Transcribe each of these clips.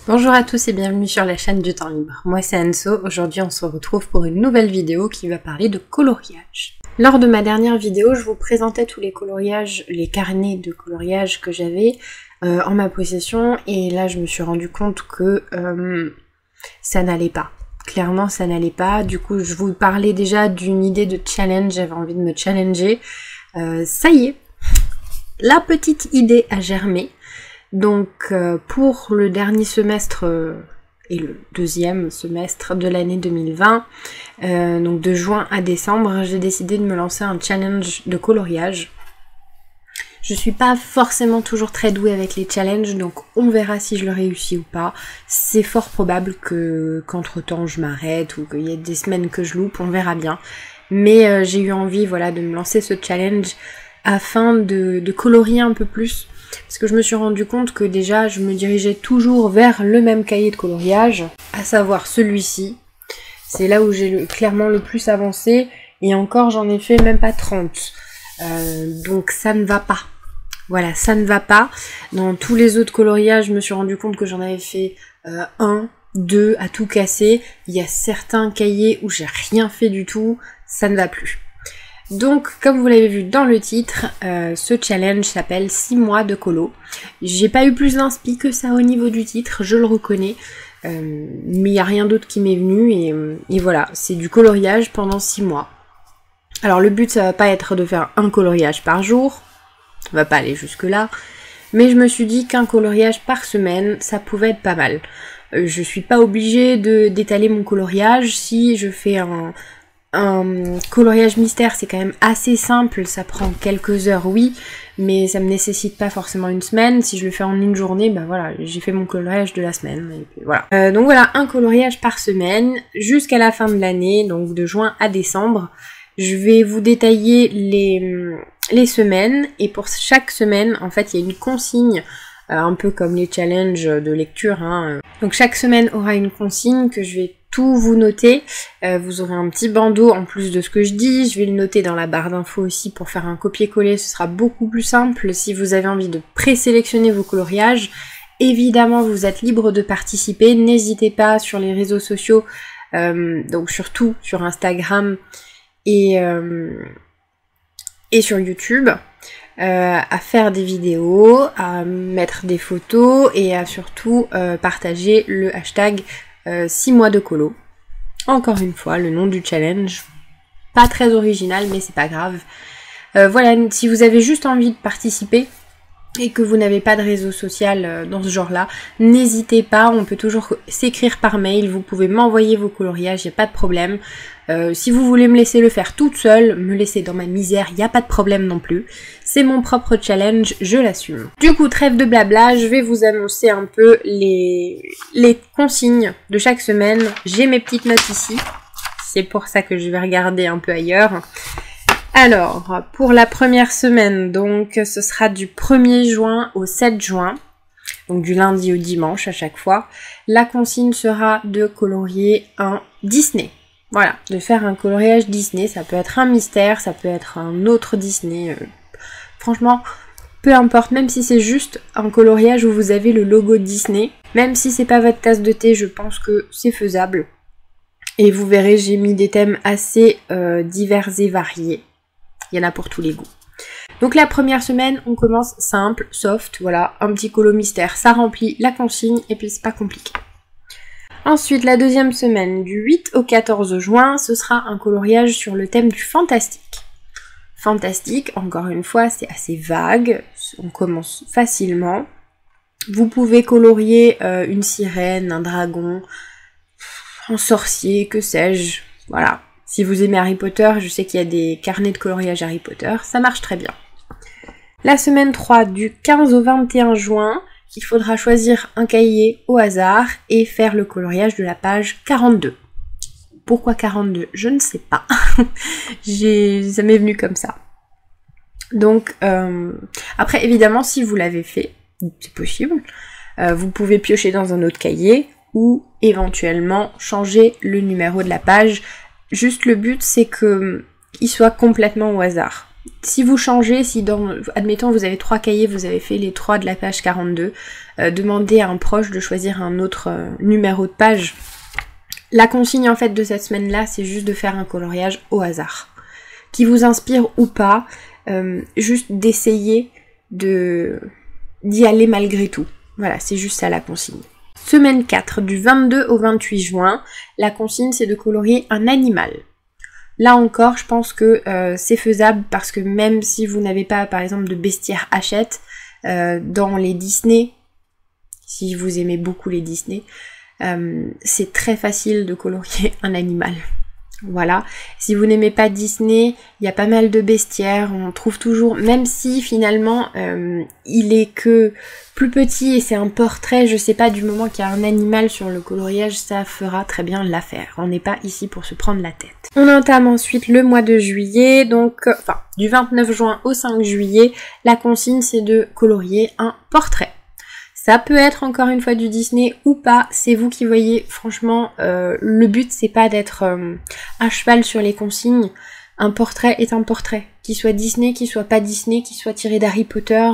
Bonjour à tous et bienvenue sur la chaîne du temps libre. Moi c'est Anso, aujourd'hui on se retrouve pour une nouvelle vidéo qui va parler de coloriage. Lors de ma dernière vidéo, je vous présentais tous les coloriages, les carnets de coloriage que j'avais en ma possession et là je me suis rendu compte que ça n'allait pas. Clairement ça n'allait pas, du coup je vous parlais déjà d'une idée de challenge, j'avais envie de me challenger. Ça y est, la petite idée a germé. Donc pour le dernier semestre et le deuxième semestre de l'année 2020, donc de juin à décembre, j'ai décidé de me lancer un challenge de coloriage. Je suis pas forcément toujours très douée avec les challenges, donc on verra si je le réussis ou pas. C'est fort probable qu'entre temps je m'arrête ou qu'il y ait des semaines que je loupe, on verra bien. Mais j'ai eu envie voilà, de me lancer ce challenge afin de colorier un peu plus. Parce que je me suis rendu compte que déjà je me dirigeais toujours vers le même cahier de coloriage, à savoir celui-ci. C'est là où j'ai clairement le plus avancé et encore j'en ai fait même pas 30. Donc ça ne va pas. Voilà, ça ne va pas. Dans tous les autres coloriages, je me suis rendu compte que j'en avais fait 1, 2 à tout casser. Il y a certains cahiers où j'ai rien fait du tout, ça ne va plus. Donc, comme vous l'avez vu dans le titre, ce challenge s'appelle 6 mois de colo. J'ai pas eu plus d'inspi que ça au niveau du titre, je le reconnais, mais il n'y a rien d'autre qui m'est venu et voilà, c'est du coloriage pendant 6 mois. Alors le but ça va pas être de faire un coloriage par jour, on va pas aller jusque là, mais je me suis dit qu'un coloriage par semaine, ça pouvait être pas mal. Je suis pas obligée d'étaler mon coloriage, si je fais un coloriage mystère, c'est quand même assez simple, ça prend quelques heures, oui, mais ça me nécessite pas forcément une semaine. Si je le fais en une journée, bah voilà, j'ai fait mon coloriage de la semaine, et puis voilà. Donc voilà, un coloriage par semaine, jusqu'à la fin de l'année, donc de juin à décembre. Je vais vous détailler les semaines, et pour chaque semaine, en fait, il y a une consigne, un peu comme les challenges de lecture, hein. Donc chaque semaine aura une consigne que je vais tout vous noter. Vous aurez un petit bandeau en plus de ce que je dis. Je vais le noter dans la barre d'infos aussi pour faire un copier-coller. Ce sera beaucoup plus simple si vous avez envie de présélectionner vos coloriages. Évidemment, vous êtes libre de participer. N'hésitez pas sur les réseaux sociaux, donc surtout sur Instagram et sur YouTube, à faire des vidéos, à mettre des photos et à surtout partager le hashtag 6 mois de colo. Encore une fois, le nom du challenge. Pas très original, mais c'est pas grave. Voilà, si vous avez juste envie de participer et que vous n'avez pas de réseau social dans ce genre-là, n'hésitez pas, on peut toujours s'écrire par mail, vous pouvez m'envoyer vos coloriages, il n'y a pas de problème. Si vous voulez me laisser le faire toute seule, me laisser dans ma misère, il n'y a pas de problème non plus. C'est mon propre challenge, je l'assume. Du coup, trêve de blabla, je vais vous annoncer un peu les consignes de chaque semaine. J'ai mes petites notes ici, c'est pour ça que je vais regarder un peu ailleurs. Alors, pour la première semaine, donc ce sera du 1er juin au 7 juin, donc du lundi au dimanche à chaque fois. La consigne sera de colorier un Disney. Voilà, de faire un coloriage Disney, ça peut être un mystère, ça peut être un autre Disney. Franchement, peu importe, même si c'est juste un coloriage où vous avez le logo Disney, même si c'est pas votre tasse de thé, je pense que c'est faisable. Et vous verrez, j'ai mis des thèmes assez divers et variés. Il y en a pour tous les goûts. Donc la première semaine, on commence simple, soft, voilà, un petit colo mystère, ça remplit la consigne et puis c'est pas compliqué. Ensuite, la deuxième semaine, du 8 au 14 juin, ce sera un coloriage sur le thème du fantastique. Fantastique, encore une fois, c'est assez vague, on commence facilement. Vous pouvez colorier une sirène, un dragon, un sorcier, que sais-je, voilà. Si vous aimez Harry Potter, je sais qu'il y a des carnets de coloriage Harry Potter, ça marche très bien. La semaine 3, du 15 au 21 juin, il faudra choisir un cahier au hasard et faire le coloriage de la page 42. Pourquoi 42? Je ne sais pas. Ça m'est venu comme ça. Donc, après, évidemment, si vous l'avez fait, c'est possible, vous pouvez piocher dans un autre cahier ou éventuellement changer le numéro de la page. Juste le but, c'est qu'il soit complètement au hasard. si vous changez, si admettons vous avez 3 cahiers, vous avez fait les 3 de la page 42, demandez à un proche de choisir un autre numéro de page. La consigne en fait de cette semaine-là, c'est juste de faire un coloriage au hasard. Qui vous inspire ou pas, juste d'essayer d'y aller malgré tout. Voilà, c'est juste ça la consigne. Semaine 4, du 22 au 28 juin, la consigne c'est de colorier un animal. Là encore, je pense que c'est faisable parce que même si vous n'avez pas, par exemple, de bestiaire Hachette, dans les Disney, si vous aimez beaucoup les Disney, c'est très facile de colorier un animal. Voilà. Si vous n'aimez pas Disney, il y a pas mal de bestiaires, on trouve toujours, même si finalement il est que plus petit et c'est un portrait, je sais pas, du moment qu'il y a un animal sur le coloriage, ça fera très bien l'affaire. On n'est pas ici pour se prendre la tête. On entame ensuite le mois de juillet, donc enfin du 29 juin au 5 juillet, la consigne c'est de colorier un portrait. Ça peut être encore une fois du Disney ou pas, c'est vous qui voyez. Franchement, le but c'est pas d'être à cheval sur les consignes. Un portrait est un portrait, qu'il soit Disney, qu'il soit pas Disney, qu'il soit tiré d'Harry Potter,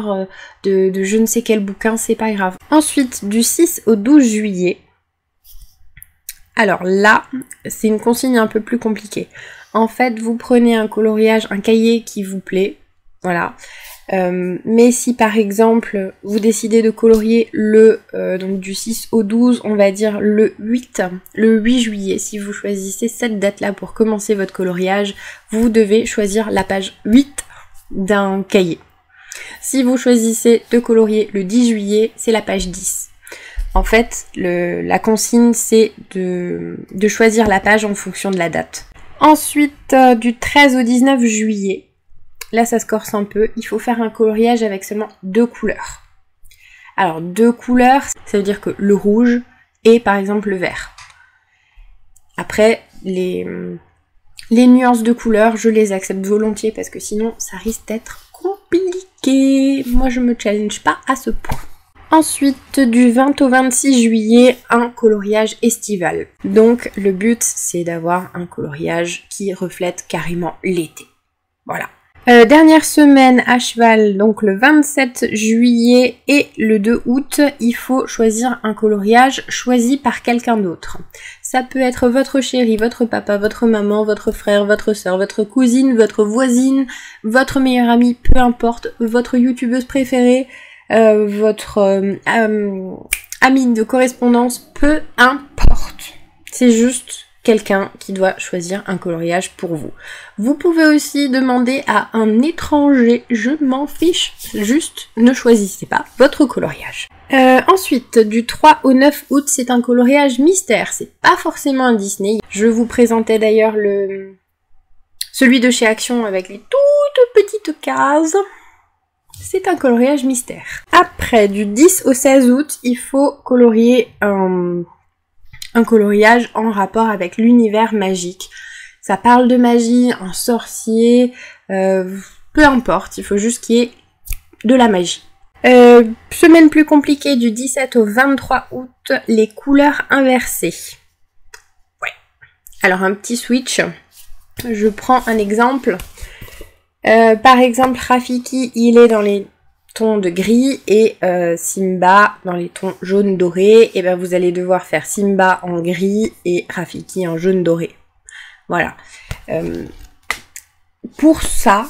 de je ne sais quel bouquin, c'est pas grave. Ensuite, du 6 au 12 juillet, alors là, c'est une consigne un peu plus compliquée. En fait, vous prenez un coloriage, un cahier qui vous plaît, voilà. Mais si par exemple vous décidez de colorier donc du 6 au 12, on va dire le 8 juillet, si vous choisissez cette date là pour commencer votre coloriage, vous devez choisir la page 8 d'un cahier. Si vous choisissez de colorier le 10 juillet, c'est la page 10. En fait, la consigne c'est de choisir la page en fonction de la date. Ensuite, du 13 au 19 juillet, là ça se corse un peu, il faut faire un coloriage avec seulement 2 couleurs. Alors 2 couleurs, ça veut dire que le rouge et par exemple le vert. Après, les nuances de couleurs, je les accepte volontiers parce que sinon ça risque d'être compliqué. Moi je me challenge pas à ce point. Ensuite, du 20 au 26 juillet, un coloriage estival. Donc le but c'est d'avoir un coloriage qui reflète carrément l'été. Voilà. Dernière semaine à cheval, donc le 27 juillet et le 2 août, il faut choisir un coloriage choisi par quelqu'un d'autre. Ça peut être votre chéri, votre papa, votre maman, votre frère, votre soeur, votre cousine, votre voisine, votre meilleure amie, peu importe, votre youtubeuse préférée, votre amie de correspondance, peu importe. C'est juste quelqu'un qui doit choisir un coloriage pour vous. Vous pouvez aussi demander à un étranger, je m'en fiche, juste ne choisissez pas votre coloriage. Ensuite, du 3 au 9 août, c'est un coloriage mystère, c'est pas forcément un Disney. Je vous présentais d'ailleurs celui de chez Action avec les toutes petites cases. C'est un coloriage mystère. Après, du 10 au 16 août, il faut colorier un coloriage en rapport avec l'univers magique. Ça parle de magie, un sorcier, peu importe, il faut juste qu'il y ait de la magie. Semaine plus compliquée, du 17 au 23 août, les couleurs inversées. Ouais. Alors un petit switch, je prends un exemple. Par exemple, Rafiki, il est dans les tons de gris et Simba dans les tons jaune doré, et ben vous allez devoir faire Simba en gris et Rafiki en jaune doré. Voilà. Pour ça,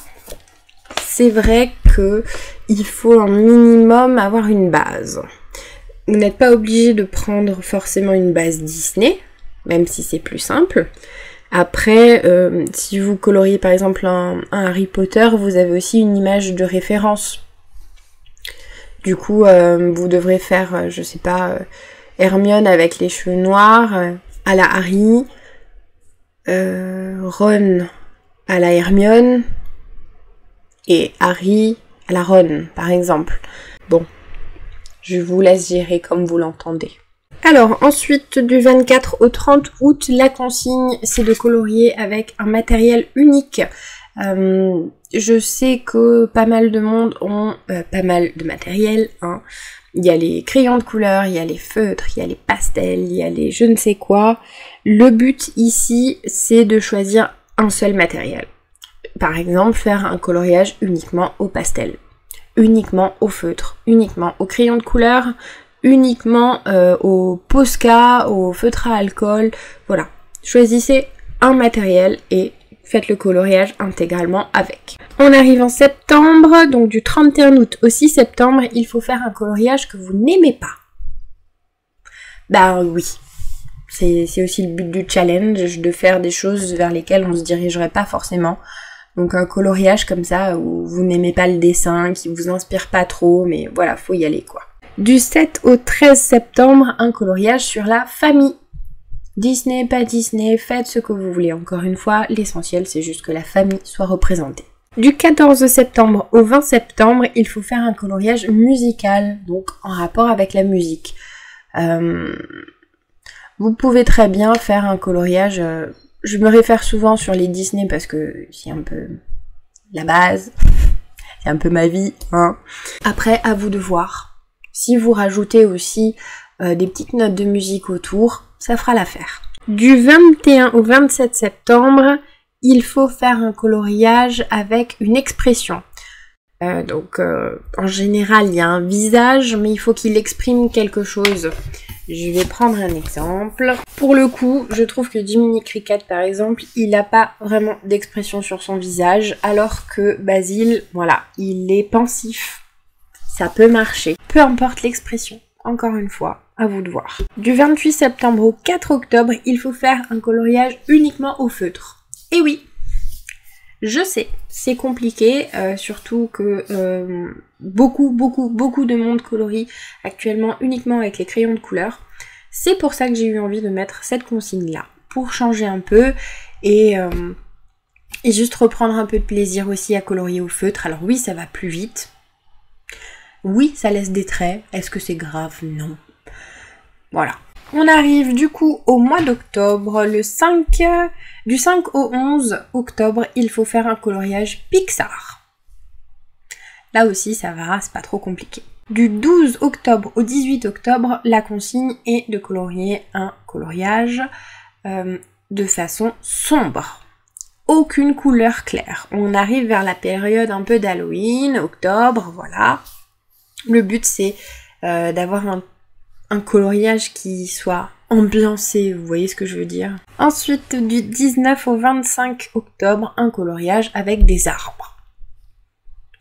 c'est vrai que il faut un minimum avoir une base. Vous n'êtes pas obligé de prendre forcément une base Disney, même si c'est plus simple. Après, si vous coloriez par exemple un Harry Potter, vous avez aussi une image de référence. Du coup, vous devrez faire, je sais pas, Hermione avec les cheveux noirs à la Harry, Ron à la Hermione et Harry à la Ron, par exemple. Bon, je vous laisse gérer comme vous l'entendez. Alors, ensuite, du 24 au 30 août, la consigne, c'est de colorier avec un matériel unique. Je sais que pas mal de monde ont pas mal de matériel, hein. Il y a les crayons de couleur, il y a les feutres, il y a les pastels, il y a les je ne sais quoi. Le but ici, c'est de choisir un seul matériel. par exemple faire un coloriage uniquement au pastel, uniquement au feutre, uniquement au crayon de couleur, uniquement au Posca, au feutre à alcool, voilà. Choisissez un matériel et faites le coloriage intégralement avec. On arrive en septembre, donc du 31 août au 6 septembre, il faut faire un coloriage que vous n'aimez pas. Bah oui, c'est aussi le but du challenge, de faire des choses vers lesquelles on se dirigerait pas forcément. Donc un coloriage comme ça, où vous n'aimez pas le dessin, qui vous inspire pas trop, mais voilà, faut y aller quoi. Du 7 au 13 septembre, un coloriage sur la famille. Disney, pas Disney, faites ce que vous voulez. Encore une fois, l'essentiel c'est juste que la famille soit représentée. Du 14 septembre au 20 septembre, il faut faire un coloriage musical, donc en rapport avec la musique. Vous pouvez très bien faire un coloriage, je me réfère souvent sur les Disney parce que c'est un peu la base, c'est un peu ma vie, hein. Après, à vous de voir. Si vous rajoutez aussi des petites notes de musique autour, ça fera l'affaire. Du 21 au 27 septembre, il faut faire un coloriage avec une expression. En général, il y a un visage, mais il faut qu'il exprime quelque chose. Je vais prendre un exemple. Pour le coup, je trouve que Jiminy Cricket, par exemple, il n'a pas vraiment d'expression sur son visage, alors que Basile, voilà, il est pensif. Ça peut marcher. Peu importe l'expression. Encore une fois, à vous de voir. Du 28 septembre au 4 octobre, il faut faire un coloriage uniquement au feutre. Et oui, je sais, c'est compliqué, surtout que beaucoup de monde colorie actuellement uniquement avec les crayons de couleur. C'est pour ça que j'ai eu envie de mettre cette consigne-là, pour changer un peu et juste reprendre un peu de plaisir aussi à colorier au feutre. Alors oui, ça va plus vite. Oui, ça laisse des traits. Est-ce que c'est grave? Non. Voilà. On arrive du coup au mois d'octobre, du 5 au 11 octobre, il faut faire un coloriage Pixar. Là aussi, ça va, c'est pas trop compliqué. Du 12 octobre au 18 octobre, la consigne est de colorier un coloriage de façon sombre. Aucune couleur claire. On arrive vers la période un peu d'Halloween, octobre, voilà. Le but c'est d'avoir un coloriage qui soit ambiancé, vous voyez ce que je veux dire. Ensuite, du 19 au 25 octobre, un coloriage avec des arbres.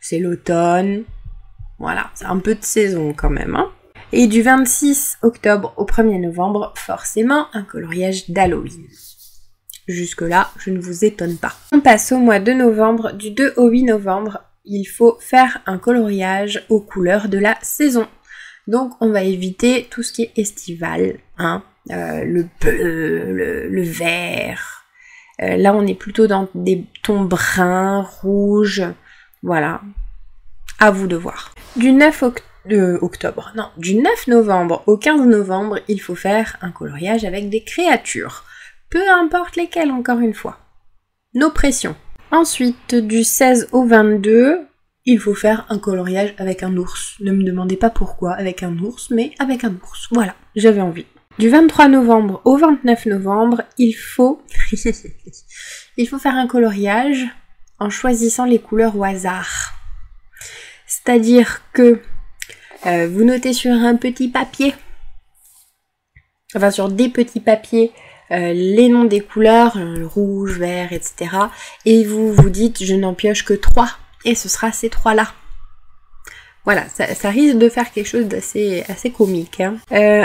C'est l'automne, voilà, c'est un peu de saison quand même, hein. Et du 26 octobre au 1er novembre, forcément un coloriage d'Halloween. Jusque-là, je ne vous étonne pas. On passe au mois de novembre, du 2 au 8 novembre, il faut faire un coloriage aux couleurs de la saison. Donc on va éviter tout ce qui est estival, hein, le bleu, le vert. Là on est plutôt dans des tons bruns, rouges, voilà. À vous de voir. Du 9 novembre au 15 novembre, il faut faire un coloriage avec des créatures. Peu importe lesquelles, encore une fois. Nos pressions. Ensuite, du 16 au 22, il faut faire un coloriage avec un ours. Ne me demandez pas pourquoi avec un ours, mais avec un ours. Voilà, j'avais envie. Du 23 novembre au 29 novembre, il faut faire un coloriage en choisissant les couleurs au hasard. C'est-à-dire que vous notez sur un petit papier, enfin sur des petits papiers, les noms des couleurs, rouge, vert, etc. Et vous vous dites, je n'en pioche que 3, et ce sera ces 3-là. Voilà, ça risque de faire quelque chose d'assez comique, hein.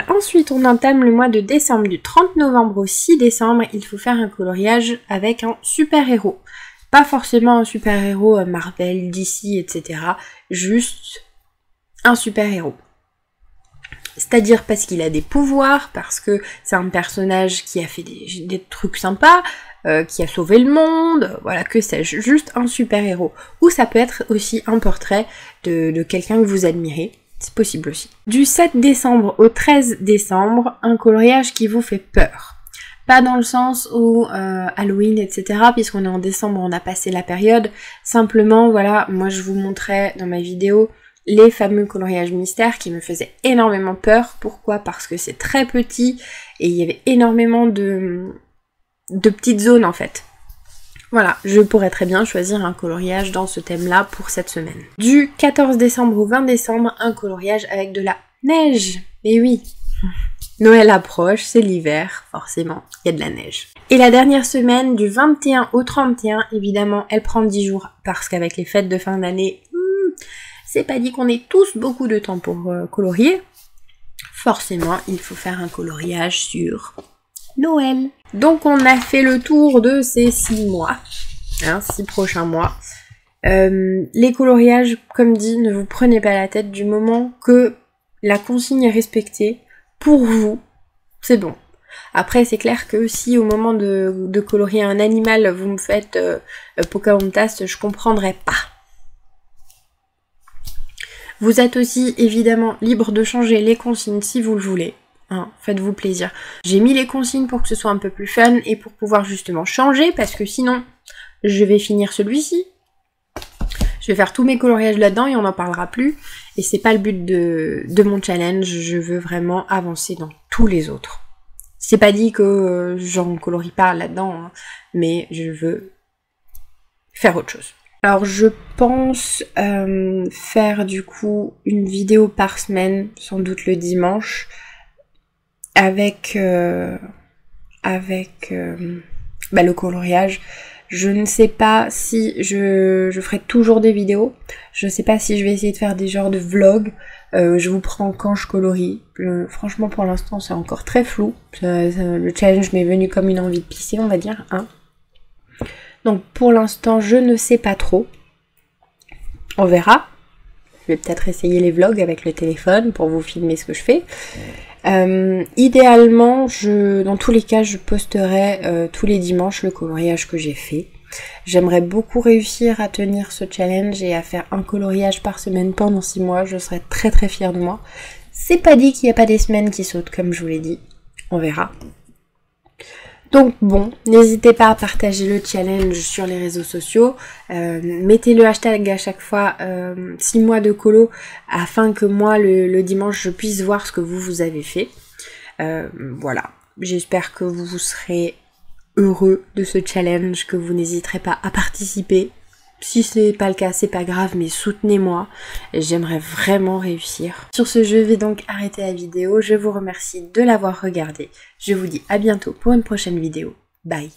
Ensuite, on entame le mois de décembre. Du 30 novembre au 6 décembre, il faut faire un coloriage avec un super-héros. Pas forcément un super-héros Marvel, DC, etc. Juste un super-héros. C'est-à-dire parce qu'il a des pouvoirs, parce que c'est un personnage qui a fait des trucs sympas, qui a sauvé le monde, voilà, que sais-je, juste un super-héros. Ou ça peut être aussi un portrait de quelqu'un que vous admirez, c'est possible aussi. Du 7 décembre au 13 décembre, un coloriage qui vous fait peur. Pas dans le sens où Halloween, etc., puisqu'on est en décembre, on a passé la période. Simplement, voilà, moi je vous montrais dans ma vidéo les fameux coloriages mystères qui me faisaient énormément peur. Pourquoi? Parce que c'est très petit et il y avait énormément de petites zones en fait. Voilà, je pourrais très bien choisir un coloriage dans ce thème-là pour cette semaine. Du 14 décembre au 20 décembre, un coloriage avec de la neige. Et oui, Noël approche, c'est l'hiver, forcément, il y a de la neige. Et la dernière semaine, du 21 au 31, évidemment, elle prend 10 jours, parce qu'avec les fêtes de fin d'année, c'est pas dit qu'on ait tous beaucoup de temps pour colorier. Forcément, il faut faire un coloriage sur Noël. Donc on a fait le tour de ces 6 mois, 6 prochains mois. Les coloriages, comme dit, ne vous prenez pas la tête du moment que la consigne est respectée. Pour vous, c'est bon. Après, c'est clair que si au moment de colorier un animal, vous me faites Pocahontas, je comprendrai pas. Vous êtes aussi évidemment libre de changer les consignes si vous le voulez. Faites-vous plaisir. J'ai mis les consignes pour que ce soit un peu plus fun et pour pouvoir justement changer, parce que sinon, je vais finir celui-ci. Je vais faire tous mes coloriages là-dedans et on n'en parlera plus. Et c'est pas le but de mon challenge, je veux vraiment avancer dans tous les autres. C'est pas dit que j'en colorie pas là-dedans, mais je veux faire autre chose. Alors je pense faire du coup une vidéo par semaine, sans doute le dimanche, avec le coloriage. Je ne sais pas si je ferai toujours des vidéos. Je ne sais pas si je vais essayer de faire des genres de vlogs. Je vous prends quand je colorie. Franchement, pour l'instant, c'est encore très flou. Le challenge m'est venu comme une envie de pisser, on va dire. Donc, pour l'instant, je ne sais pas trop. On verra. Je vais peut-être essayer les vlogs avec le téléphone pour vous filmer ce que je fais. Idéalement, dans tous les cas, je posterai tous les dimanches le coloriage que j'ai fait. J'aimerais beaucoup réussir à tenir ce challenge et à faire un coloriage par semaine pendant 6 mois. Je serais très très fière de moi. C'est pas dit qu'il n'y a pas des semaines qui sautent, comme je vous l'ai dit. On verra. Donc bon, n'hésitez pas à partager le challenge sur les réseaux sociaux, mettez le hashtag à chaque fois 6 mois de colo afin que moi le dimanche je puisse voir ce que vous avez fait. Voilà, j'espère que vous serez heureux de ce challenge, que vous n'hésiterez pas à participer. Si c'est pas le cas, c'est pas grave, mais soutenez-moi, j'aimerais vraiment réussir. Sur ce, je vais donc arrêter la vidéo, je vous remercie de l'avoir regardée. Je vous dis à bientôt pour une prochaine vidéo. Bye!